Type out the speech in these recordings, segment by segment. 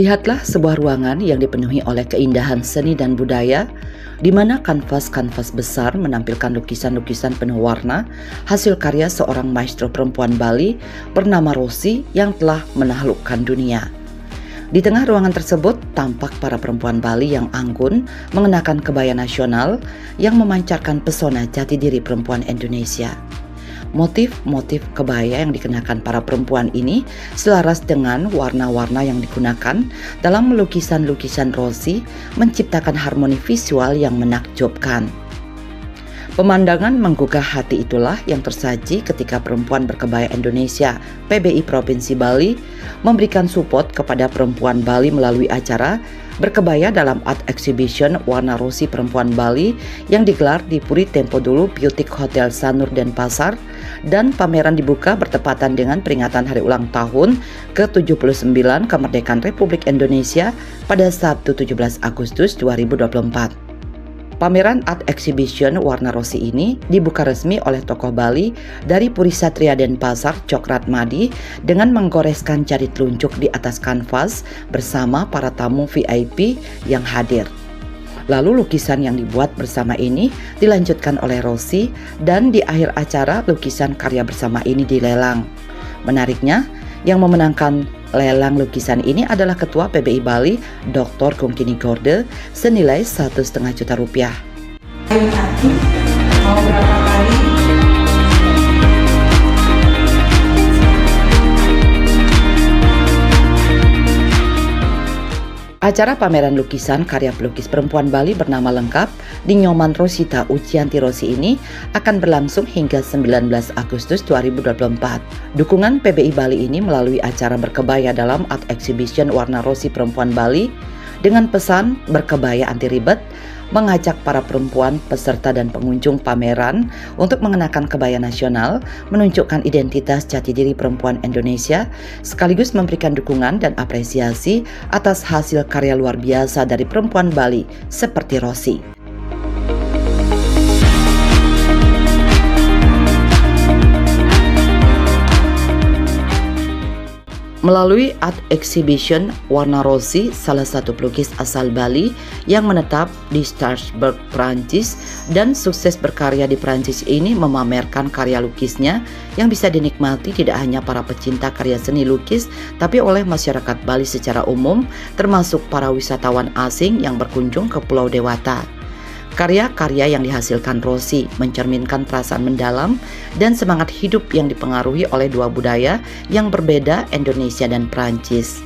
Lihatlah sebuah ruangan yang dipenuhi oleh keindahan seni dan budaya, di mana kanvas-kanvas besar menampilkan lukisan-lukisan penuh warna hasil karya seorang maestro perempuan Bali bernama Rosi yang telah menaklukkan dunia. Di tengah ruangan tersebut tampak para perempuan Bali yang anggun mengenakan kebaya nasional yang memancarkan pesona jati diri perempuan Indonesia. Motif-motif kebaya yang dikenakan para perempuan ini selaras dengan warna-warna yang digunakan dalam lukisan-lukisan Rosi, menciptakan harmoni visual yang menakjubkan. Pemandangan menggugah hati itulah yang tersaji ketika perempuan berkebaya Indonesia PBI Provinsi Bali memberikan support kepada perempuan Bali melalui acara berkebaya dalam Art Exhibition Warna Rosi Perempuan Bali yang digelar di Puri Tempo Dulu Boutique Hotel Sanur Denpasar, dan pameran dibuka bertepatan dengan peringatan hari ulang tahun ke-79 kemerdekaan Republik Indonesia pada Sabtu 17 Agustus 2024. Pameran Art Exhibition Warna Rosi ini dibuka resmi oleh tokoh Bali dari Puri Satria Denpasar, Cokrat Madi, dengan menggoreskan jari telunjuk di atas kanvas bersama para tamu VIP yang hadir. Lalu lukisan yang dibuat bersama ini dilanjutkan oleh Rosi, dan di akhir acara lukisan karya bersama ini dilelang. Menariknya, yang memenangkan lelang lukisan ini adalah Ketua PBI Bali, Dr. Gongkini Gorde, senilai Rp1,5 juta. Mau berapa kali? Acara pameran lukisan karya pelukis perempuan Bali bernama lengkap Dinyoman Rosita Ucianti Rosi ini akan berlangsung hingga 19 Agustus 2024. Dukungan PBI Bali ini melalui acara berkebaya dalam Art Exhibition Warna Rosi Perempuan Bali dengan pesan berkebaya anti ribet, mengajak para perempuan, peserta dan pengunjung pameran untuk mengenakan kebaya nasional, menunjukkan identitas jati diri perempuan Indonesia, sekaligus memberikan dukungan dan apresiasi atas hasil karya luar biasa dari perempuan Bali seperti Rosi. Melalui Art Exhibition Warna Rosi, salah satu pelukis asal Bali yang menetap di Strasbourg, Prancis dan sukses berkarya di Prancis ini memamerkan karya lukisnya yang bisa dinikmati tidak hanya para pecinta karya seni lukis, tapi oleh masyarakat Bali secara umum, termasuk para wisatawan asing yang berkunjung ke Pulau Dewata. Karya-karya yang dihasilkan Rosi mencerminkan perasaan mendalam dan semangat hidup yang dipengaruhi oleh dua budaya yang berbeda, Indonesia dan Prancis.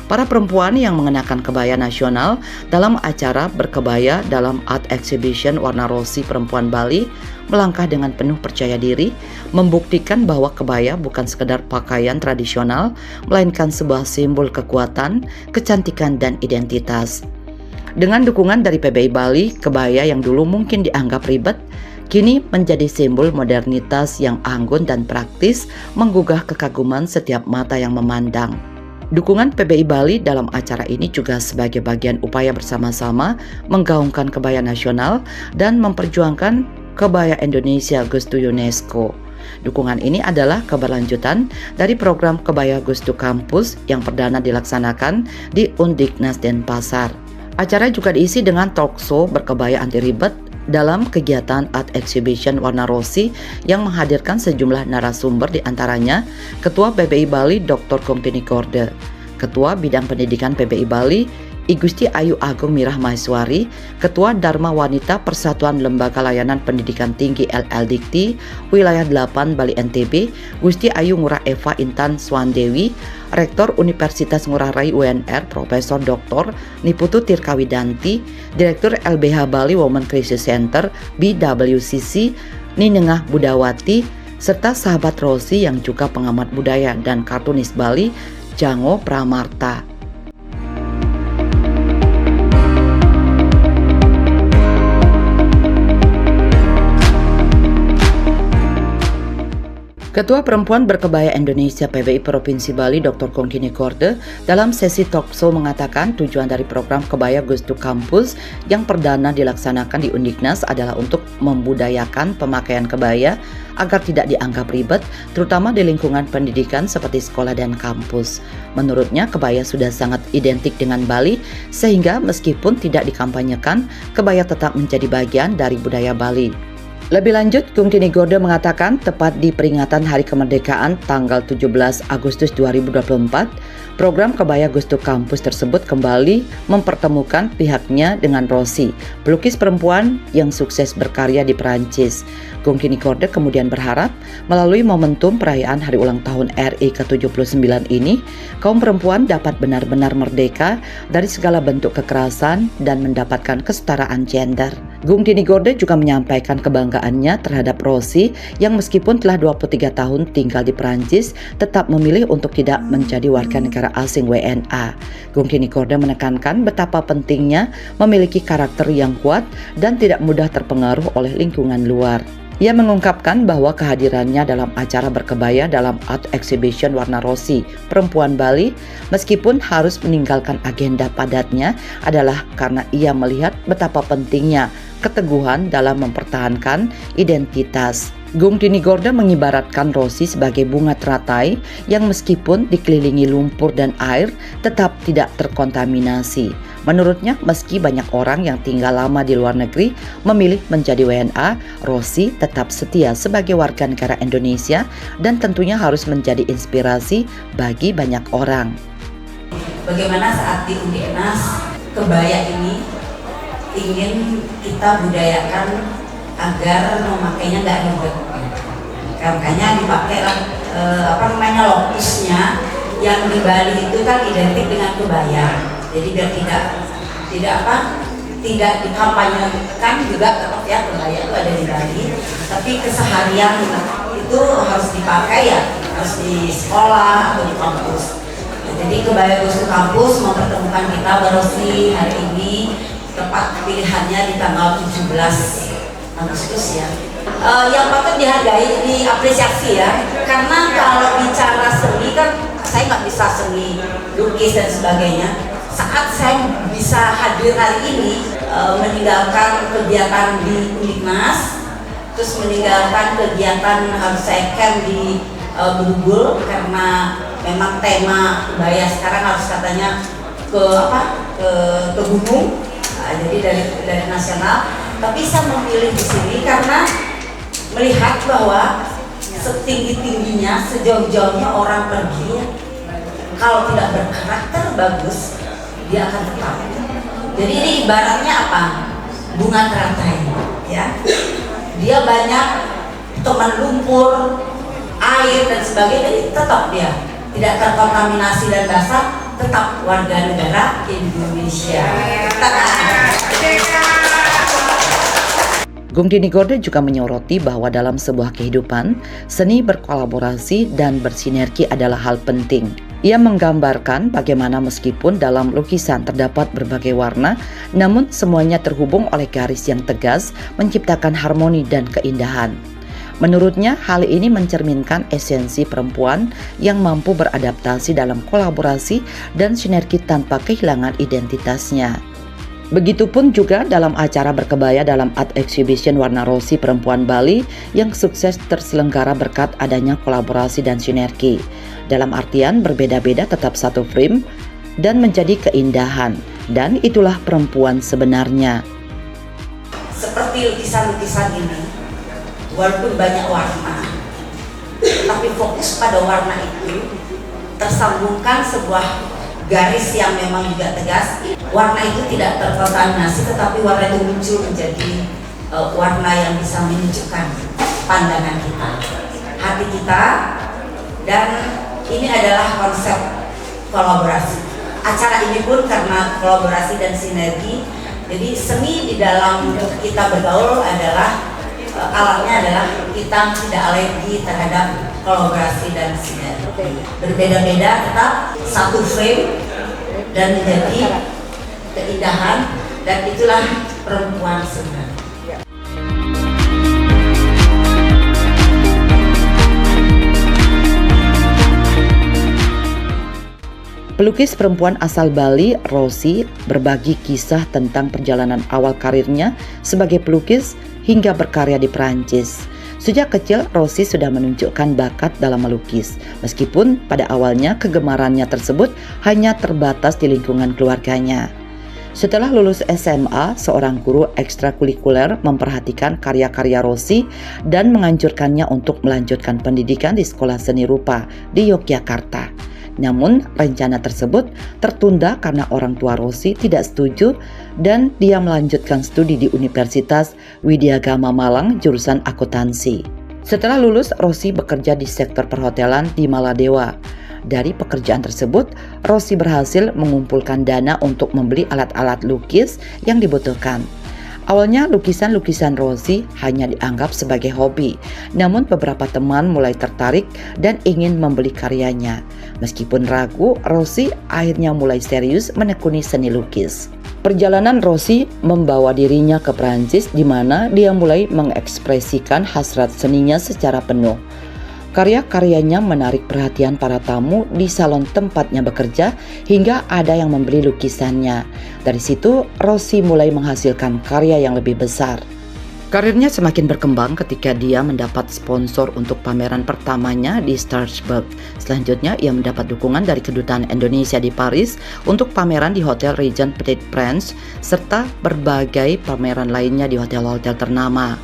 Para perempuan yang mengenakan kebaya nasional dalam acara berkebaya dalam Art Exhibition Warna Rosi Perempuan Bali melangkah dengan penuh percaya diri, membuktikan bahwa kebaya bukan sekedar pakaian tradisional, melainkan sebuah simbol kekuatan, kecantikan dan identitas. Dengan dukungan dari PBI Bali, kebaya yang dulu mungkin dianggap ribet, kini menjadi simbol modernitas yang anggun dan praktis, menggugah kekaguman setiap mata yang memandang. Dukungan PBI Bali dalam acara ini juga sebagai bagian upaya bersama-sama menggaungkan kebaya nasional dan memperjuangkan kebaya Indonesia Gustu UNESCO. Dukungan ini adalah keberlanjutan dari program Kebaya Gustu Kampus yang perdana dilaksanakan di Undiknas Denpasar. Acara juga diisi dengan talk show berkebaya anti ribet dalam kegiatan Art Exhibition Warna Rosi yang menghadirkan sejumlah narasumber, diantaranya Ketua PBI Bali Dr. Gongkini Gorde, Ketua Bidang Pendidikan PBI Bali I Gusti Ayu Agung Mirah Maiswari, Ketua Dharma Wanita Persatuan Lembaga Layanan Pendidikan Tinggi LL Dikti Wilayah 8 Bali NTB, Gusti Ayu Ngurah Eva Intan Swandewi, Rektor Universitas Ngurah Rai UNR Profesor Dr. Niputu Tirkawidanti, Direktur LBH Bali Women Crisis Center BWCC Ninengah Budawati, serta sahabat Rosi yang juga pengamat budaya dan kartunis Bali Jango Pramarta. Ketua Perempuan Berkebaya Indonesia PBI Provinsi Bali Dr. Kongkini Gorde dalam sesi talk show mengatakan tujuan dari program Kebaya Goes to Campus yang perdana dilaksanakan di Undiknas adalah untuk membudayakan pemakaian kebaya agar tidak dianggap ribet, terutama di lingkungan pendidikan seperti sekolah dan kampus. Menurutnya, kebaya sudah sangat identik dengan Bali, sehingga meskipun tidak dikampanyekan, kebaya tetap menjadi bagian dari budaya Bali. Lebih lanjut, Kongkini Gorde mengatakan tepat di peringatan Hari Kemerdekaan tanggal 17 Agustus 2024, program Kebaya Goes to Campus tersebut kembali mempertemukan pihaknya dengan Rosi, pelukis perempuan yang sukses berkarya di Perancis. Kongkini Gorde kemudian berharap melalui momentum perayaan Hari Ulang Tahun RI ke-79 ini, kaum perempuan dapat benar-benar merdeka dari segala bentuk kekerasan dan mendapatkan kesetaraan gender. Kongkini Gorde juga menyampaikan kebanggaannya terhadap Rosi yang meskipun telah 23 tahun tinggal di Perancis tetap memilih untuk tidak menjadi warga negara asing WNA. Kongkini Gorde menekankan betapa pentingnya memiliki karakter yang kuat dan tidak mudah terpengaruh oleh lingkungan luar. Ia mengungkapkan bahwa kehadirannya dalam acara berkebaya dalam Art Exhibition Warna Rosi Perempuan Bali meskipun harus meninggalkan agenda padatnya adalah karena ia melihat betapa pentingnya keteguhan dalam mempertahankan identitas. Kongkini Gorde mengibaratkan Rosi sebagai bunga teratai yang meskipun dikelilingi lumpur dan air tetap tidak terkontaminasi. Menurutnya, meski banyak orang yang tinggal lama di luar negeri memilih menjadi WNA, Rosi tetap setia sebagai warga negara Indonesia dan tentunya harus menjadi inspirasi bagi banyak orang. Bagaimana saat di Undiknas, kebaya ini ingin kita budayakan agar memakainya nggak ribet. Makanya dipakailah lokusnya yang di Bali itu kan identik dengan kebaya. Jadi biar tidak dikampanyekan juga ya kebaya itu ada di Bali, tapi keseharian itu harus dipakai ya, harus di sekolah atau di kampus. Jadi Kebaya Goes to Campus mempertemukan kita Rosi hari ini, tepat pilihannya di tanggal 17 Agustus ya. Yang patut dihargai, diapresiasi ya, karena kalau bicara seni kan saya nggak bisa seni lukis dan sebagainya. Saat saya bisa hadir hari ini, meninggalkan kegiatan di Undiknas, terus meninggalkan kegiatan harus saya camp di Bedugul karena memang tema kebaya sekarang harus katanya ke gunung, jadi dari nasional. Tapi saya memilih di sini karena melihat bahwa setinggi-tingginya, sejauh-jauhnya orang pergi, kalau tidak berkarakter bagus, dia akan tetap. Jadi ini ibaratnya apa? Bunga teratai, ya. Dia banyak teman lumpur, air dan sebagainya, jadi tetap dia tidak terkontaminasi dan basah, tetap warga negara Indonesia. Kongkini Gorde juga menyoroti bahwa dalam sebuah kehidupan, seni berkolaborasi dan bersinergi adalah hal penting. Ia menggambarkan bagaimana meskipun dalam lukisan terdapat berbagai warna, namun semuanya terhubung oleh garis yang tegas, menciptakan harmoni dan keindahan. Menurutnya, hal ini mencerminkan esensi perempuan yang mampu beradaptasi dalam kolaborasi dan sinergi tanpa kehilangan identitasnya. Begitupun juga dalam acara berkebaya dalam Art Exhibition Warna Rosi Perempuan Bali yang sukses terselenggara berkat adanya kolaborasi dan sinergi. Dalam artian berbeda-beda tetap satu frame dan menjadi keindahan, dan itulah perempuan sebenarnya. Seperti lukisan-lukisan ini, walaupun banyak warna, tapi fokus pada warna itu tersambungkan sebuah garis yang memang juga tegas. Warna itu tidak terkontaminasi, tetapi warna itu muncul menjadi warna yang bisa menunjukkan pandangan kita, hati kita, dan ini adalah konsep kolaborasi. Acara ini pun karena kolaborasi dan sinergi, jadi seni di dalam kita bergaul adalah alatnya adalah kita tidak alergi terhadap kolaborasi dan sinergi. Berbeda-beda tetap satu frame dan menjadi keindahan, dan itulah perempuan sebenarnya. Pelukis perempuan asal Bali, Rosi, berbagi kisah tentang perjalanan awal karirnya sebagai pelukis hingga berkarya di Perancis. Sejak kecil, Rosi sudah menunjukkan bakat dalam melukis, meskipun pada awalnya kegemarannya tersebut hanya terbatas di lingkungan keluarganya. Setelah lulus SMA, seorang guru ekstrakurikuler memperhatikan karya-karya Rosi dan menganjurkannya untuk melanjutkan pendidikan di sekolah seni rupa di Yogyakarta. Namun, rencana tersebut tertunda karena orang tua Rosi tidak setuju dan dia melanjutkan studi di Universitas Widyagama Malang jurusan akuntansi. Setelah lulus, Rosi bekerja di sektor perhotelan di Maladewa. Dari pekerjaan tersebut, Rosi berhasil mengumpulkan dana untuk membeli alat-alat lukis yang dibutuhkan. Awalnya lukisan-lukisan Rosi hanya dianggap sebagai hobi, namun beberapa teman mulai tertarik dan ingin membeli karyanya. Meskipun ragu, Rosi akhirnya mulai serius menekuni seni lukis. Perjalanan Rosi membawa dirinya ke Perancis di mana dia mulai mengekspresikan hasrat seninya secara penuh. Karya-karyanya menarik perhatian para tamu di salon tempatnya bekerja hingga ada yang membeli lukisannya. Dari situ, Rosi mulai menghasilkan karya yang lebih besar. Karirnya semakin berkembang ketika dia mendapat sponsor untuk pameran pertamanya di Strasbourg. Selanjutnya, ia mendapat dukungan dari Kedutaan Indonesia di Paris untuk pameran di Hotel Regent Petit Prince serta berbagai pameran lainnya di hotel-hotel ternama.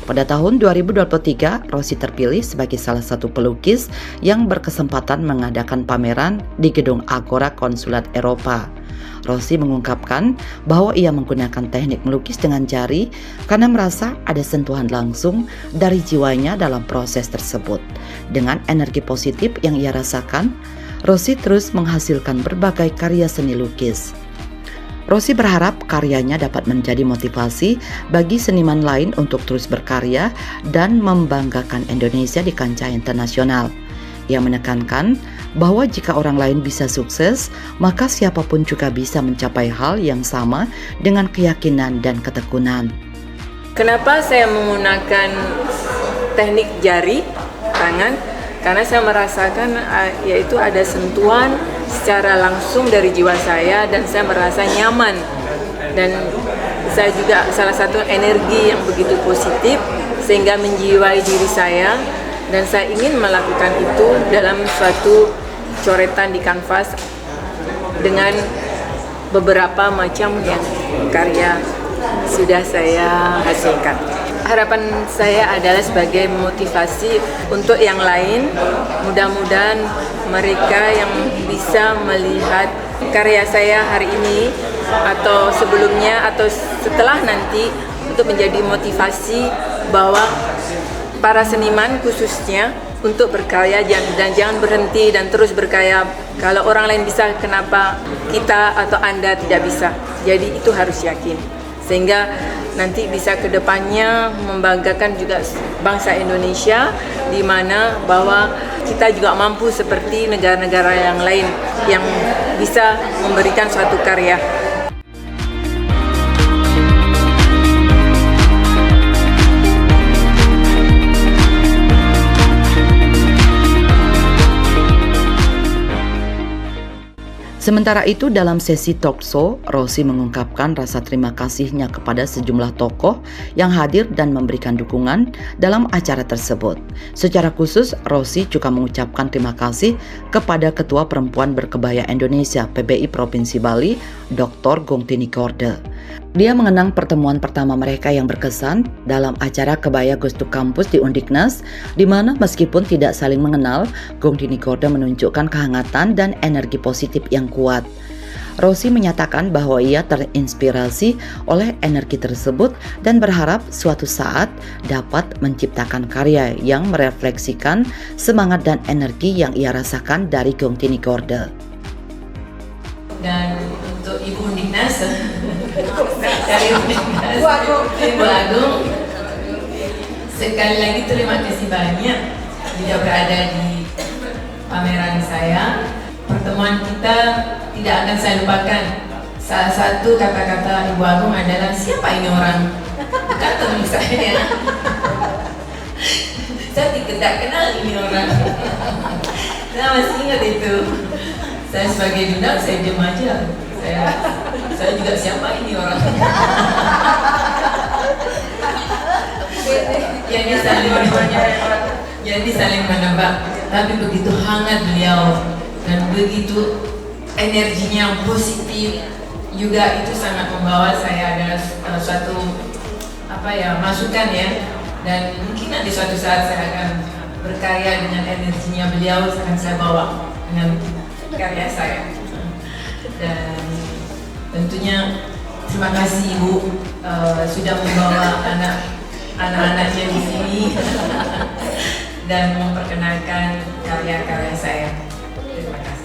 Pada tahun 2023, Rosi terpilih sebagai salah satu pelukis yang berkesempatan mengadakan pameran di gedung Agora Konsulat Eropa. Rosi mengungkapkan bahwa ia menggunakan teknik melukis dengan jari karena merasa ada sentuhan langsung dari jiwanya dalam proses tersebut. Dengan energi positif yang ia rasakan, Rosi terus menghasilkan berbagai karya seni lukis. Rosi berharap karyanya dapat menjadi motivasi bagi seniman lain untuk terus berkarya dan membanggakan Indonesia di kancah internasional. Ia menekankan bahwa jika orang lain bisa sukses, maka siapapun juga bisa mencapai hal yang sama dengan keyakinan dan ketekunan. Kenapa saya menggunakan teknik jari, tangan? Karena saya merasakan yaitu ada sentuhan secara langsung dari jiwa saya dan saya merasa nyaman. Dan saya juga salah satu energi yang begitu positif sehingga menjiwai diri saya dan saya ingin melakukan itu dalam suatu coretan di kanvas dengan beberapa macam yang karya sudah saya hasilkan. Harapan saya adalah sebagai motivasi untuk yang lain. Mudah-mudahan mereka yang bisa melihat karya saya hari ini atau sebelumnya atau setelah nanti untuk menjadi motivasi bahwa para seniman khususnya untuk berkarya dan jangan berhenti dan terus berkarya. Kalau orang lain bisa, kenapa kita atau Anda tidak bisa? Jadi itu harus yakin. Sehingga nanti bisa ke depannya membanggakan juga bangsa Indonesia, di mana bahwa kita juga mampu seperti negara-negara yang lain yang bisa memberikan suatu karya. Sementara itu, dalam sesi talk show, Rosi mengungkapkan rasa terima kasihnya kepada sejumlah tokoh yang hadir dan memberikan dukungan dalam acara tersebut. Secara khusus, Rosi juga mengucapkan terima kasih kepada Ketua Perempuan Berkebaya Indonesia PBI Provinsi Bali, Dr. Gongtini Gorde. Dia mengenang pertemuan pertama mereka yang berkesan dalam acara Kebaya Goes to Campus di Undiknas, di mana meskipun tidak saling mengenal, Gongtini Gorde menunjukkan kehangatan dan energi positif yang kuat. Rosi menyatakan bahwa ia terinspirasi oleh energi tersebut dan berharap suatu saat dapat menciptakan karya yang merefleksikan semangat dan energi yang ia rasakan dari Gongtini Gorde. Dan untuk Ibu Undiknas dari Undiknas Ibu Agung, sekali lagi terima kasih banyak sudah berada di pameran saya. Pertemuan kita tidak akan saya lupakan. Salah satu kata-kata Ibu Agung adalah, siapa ini orang? Bukan teman saya. Saya tidak kenal ini orang. Saya masih ingat itu. Saya sebagai Duda, saya diam aja. Saya juga siapa ini orang? Jadi saling menebak. Tapi begitu hangat beliau dan begitu energinya yang positif juga, itu sangat membawa saya ada suatu masukan ya. Dan mungkin nanti suatu saat saya akan berkarya dengan energinya beliau, akan saya bawa dengan karya saya. Dan tentunya terima kasih Ibu sudah membawa anak-anaknya di sini dan memperkenalkan karya-karya saya. Terima kasih.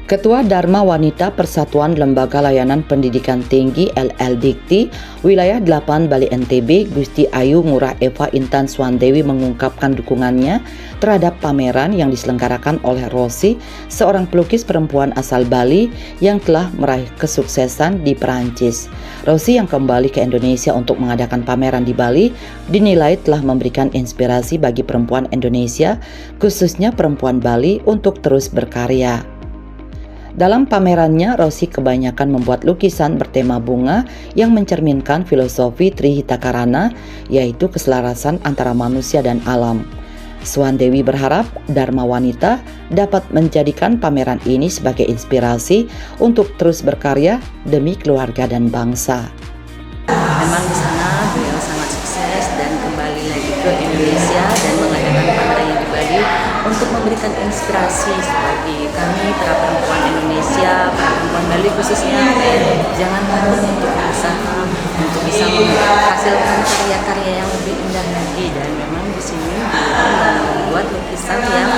Ketua Dharma Wanita Persatuan Lembaga Layanan Pendidikan Tinggi LL-Dikti Wilayah 8 Bali NTB, Gusti Ayu Ngurah Eva Intan Swandewi mengungkapkan dukungannya terhadap pameran yang diselenggarakan oleh Rosi, seorang pelukis perempuan asal Bali yang telah meraih kesuksesan di Perancis. Rosi yang kembali ke Indonesia untuk mengadakan pameran di Bali dinilai telah memberikan inspirasi bagi perempuan Indonesia, khususnya perempuan Bali, untuk terus berkarya. Dalam pamerannya, Rosi kebanyakan membuat lukisan bertema bunga yang mencerminkan filosofi Trihitakarana, yaitu keselarasan antara manusia dan alam. Swandewi berharap Dharma Wanita dapat menjadikan pameran ini sebagai inspirasi untuk terus berkarya demi keluarga dan bangsa. Memang di sana beliau sangat sukses dan kembali lagi ke Indonesia dan mengadakan pameran di Bali untuk memberikan inspirasi bagi kami para perempuan Indonesia, para perempuan Bali khususnya, jangan takut untuk berusaha untuk bisa menghasilkan karya-karya yang lebih indah lagi. Dan memang di sini beliau membuat lukisan yang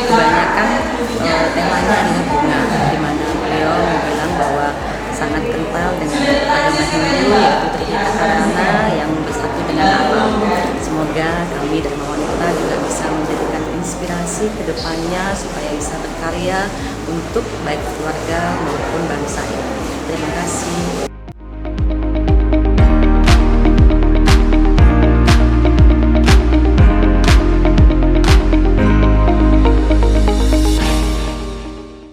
kebanyakan temanya adalah bunga, di mana beliau bilang bahwa sangat kental dengan agama Hindu, yaitu Trihitakarana yang bersatu dengan alam. Semoga kami Dharma Wanita juga bisa menjadikan inspirasi ke depannya supaya bisa berkarya untuk baik keluarga maupun bangsa ini. Terima kasih.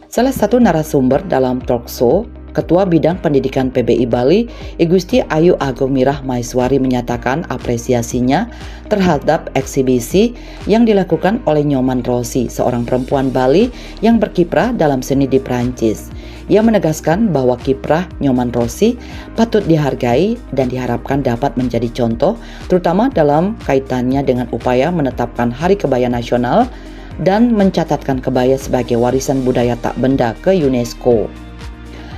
Salah satu narasumber dalam talk show, Ketua Bidang Pendidikan PBI Bali, I Gusti Ayu Ageng Mirah Maiswari menyatakan apresiasinya terhadap eksibisi yang dilakukan oleh Nyoman Rosi, seorang perempuan Bali yang berkiprah dalam seni di Prancis. Ia menegaskan bahwa kiprah Nyoman Rosi patut dihargai dan diharapkan dapat menjadi contoh, terutama dalam kaitannya dengan upaya menetapkan Hari Kebaya Nasional dan mencatatkan kebaya sebagai warisan budaya tak benda ke UNESCO.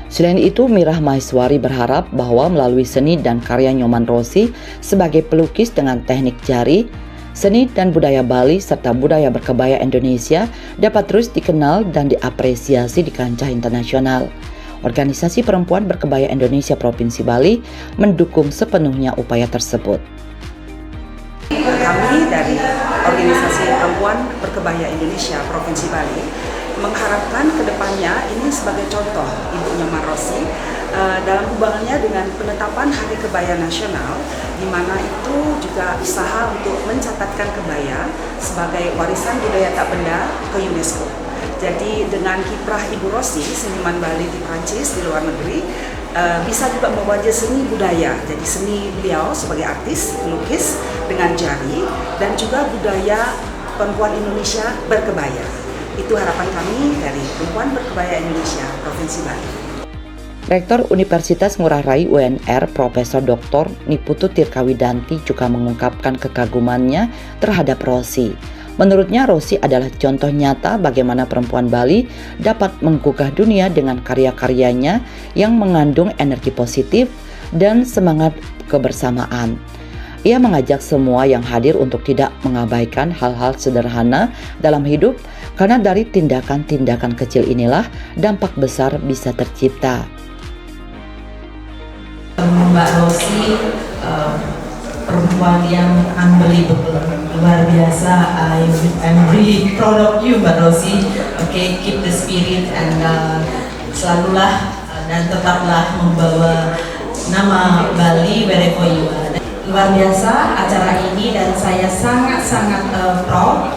Selain itu, Mirah Maiswari berharap bahwa melalui seni dan karya Nyoman Rosi sebagai pelukis dengan teknik jari, seni dan budaya Bali serta budaya berkebaya Indonesia dapat terus dikenal dan diapresiasi di kancah internasional. Organisasi Perempuan Berkebaya Indonesia Provinsi Bali mendukung sepenuhnya upaya tersebut. Kami dari Organisasi Perempuan Berkebaya Indonesia Provinsi Bali mengharapkan kedepannya ini sebagai contoh Ibu Nyoman Rosi dalam hubungannya dengan penetapan Hari Kebaya Nasional, di mana itu juga usaha untuk mencatatkan kebaya sebagai warisan budaya tak benda ke UNESCO. Jadi dengan kiprah Ibu Rosi, seniman Bali di Prancis, di luar negeri, bisa juga membawa seni budaya. Jadi seni beliau sebagai artis, melukis dengan jari, dan juga budaya perempuan Indonesia berkebaya. Itu harapan kami dari Perempuan Berkebaya Indonesia Provinsi Bali. Rektor Universitas Ngurah Rai UNR Profesor Dr. Niputu Tirkawidanti juga mengungkapkan kekagumannya terhadap Rosi. Menurutnya Rosi adalah contoh nyata bagaimana perempuan Bali dapat menggugah dunia dengan karya-karyanya yang mengandung energi positif dan semangat kebersamaan. Ia mengajak semua yang hadir untuk tidak mengabaikan hal-hal sederhana dalam hidup, karena dari tindakan-tindakan kecil inilah dampak besar bisa tercipta. Mbak Rosi perempuan yang unbelievable, luar biasa. I'm really proud of you, Mbak Rosi. Okay, keep the spirit and selalulah dan tetaplah membawa nama Bali wherever you are. Luar biasa acara ini dan saya sangat-sangat proud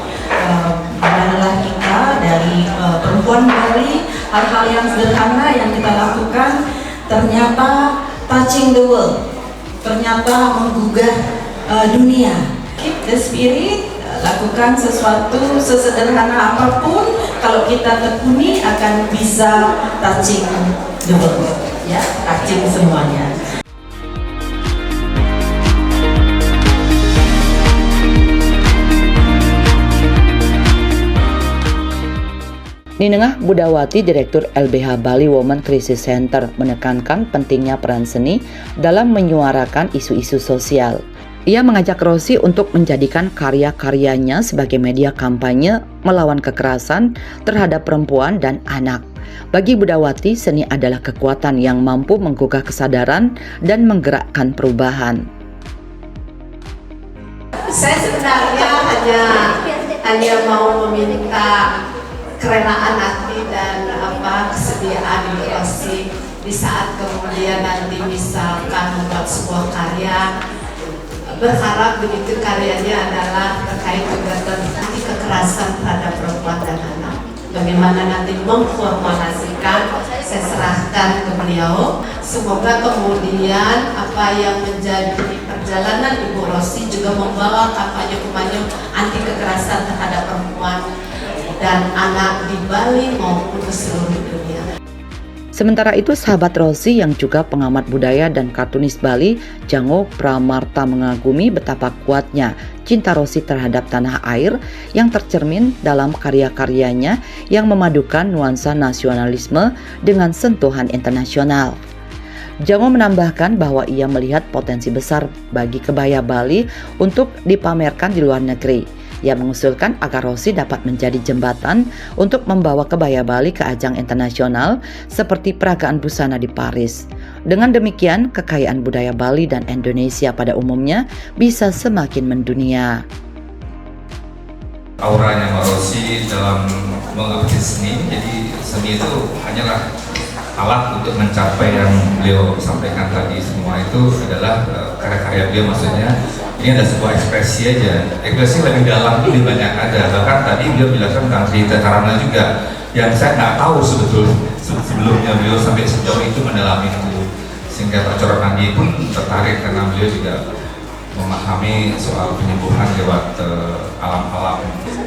adalah kita dari perempuan perempuan Bali, hal-hal yang sederhana yang kita lakukan ternyata touching the world, ternyata menggugah dunia. Keep the spirit, lakukan sesuatu sesederhana apapun, kalau kita tekuni akan bisa touching the world, ya, touching semuanya. Ninengah Budawati, Direktur LBH Bali Women Crisis Center, menekankan pentingnya peran seni dalam menyuarakan isu-isu sosial. Ia mengajak Rosi untuk menjadikan karya-karyanya sebagai media kampanye melawan kekerasan terhadap perempuan dan anak. Bagi Budawati, seni adalah kekuatan yang mampu menggugah kesadaran dan menggerakkan perubahan. Saya sebenarnya hanya mau meminta kerenaan hati dan kesediaan Rosi di saat kemudian nanti misalkan membuat sebuah karya, berharap begitu karyanya adalah terkait kegiatan anti kekerasan terhadap perempuan dan anak. Bagaimana nanti memformulasikan, saya serahkan ke beliau. Semoga kemudian apa yang menjadi perjalanan Ibu Rosi juga membawa kampanye-kampanye anti kekerasan terhadap perempuan dan anak di Bali maupun di seluruh dunia. Sementara itu, sahabat Rosi yang juga pengamat budaya dan kartunis Bali, Jango Pramarta, mengagumi betapa kuatnya cinta Rosi terhadap tanah air yang tercermin dalam karya-karyanya yang memadukan nuansa nasionalisme dengan sentuhan internasional. Jango menambahkan bahwa ia melihat potensi besar bagi kebaya Bali untuk dipamerkan di luar negeri. Ia mengusulkan agar Rosi dapat menjadi jembatan untuk membawa kebaya Bali ke ajang internasional seperti peragaan busana di Paris. Dengan demikian, kekayaan budaya Bali dan Indonesia pada umumnya bisa semakin mendunia. Auranya Mbak Rosi dalam mengapresiasi seni, jadi seni itu hanyalah alat untuk mencapai yang beliau sampaikan tadi. Semua itu adalah karya-karya beliau, maksudnya ini ada sebuah ekspresi aja, ekspresi lebih dalam itu banyak ada. Bahkan tadi beliau bilang tentang cerita Karana juga, yang saya nggak tahu sebelumnya beliau sampai sejauh itu mendalami itu, sehingga Pak Coro Andi pun tertarik karena beliau juga memahami soal penyembuhan lewat alam-alam.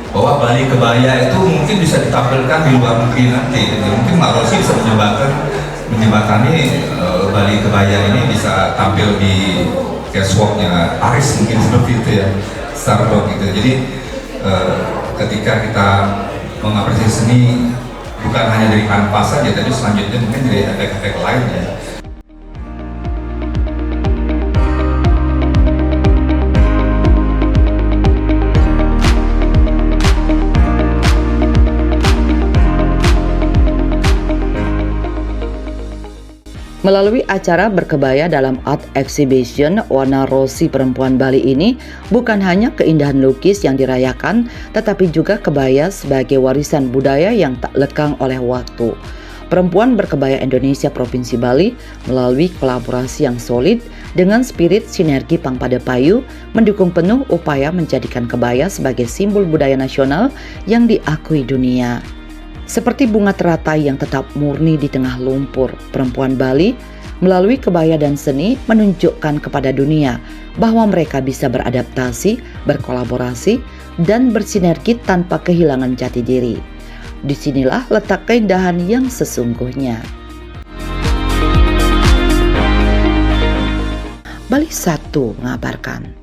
Bahwa Bali Kebaya itu mungkin bisa ditampilkan di luar negeri nanti. Mungkin Mbak Rosi bisa menjembatani Bali Kebaya ini bisa tampil di catwalk-nya Paris, mungkin seperti itu ya, Starbucks gitu. Jadi ketika kita mengapresiasi seni bukan hanya dari kanvas saja, tapi selanjutnya mungkin dari efek-efek lain ya. Melalui acara berkebaya dalam art exhibition Warna Rosi Perempuan Bali ini, bukan hanya keindahan lukis yang dirayakan, tetapi juga kebaya sebagai warisan budaya yang tak lekang oleh waktu. Perempuan Berkebaya Indonesia Provinsi Bali melalui kolaborasi yang solid dengan spirit sinergi Pangpadapayu mendukung penuh upaya menjadikan kebaya sebagai simbol budaya nasional yang diakui dunia. Seperti bunga teratai yang tetap murni di tengah lumpur, perempuan Bali melalui kebaya dan seni menunjukkan kepada dunia bahwa mereka bisa beradaptasi, berkolaborasi, dan bersinergi tanpa kehilangan jati diri. Disinilah letak keindahan yang sesungguhnya. Bali 1 mengabarkan.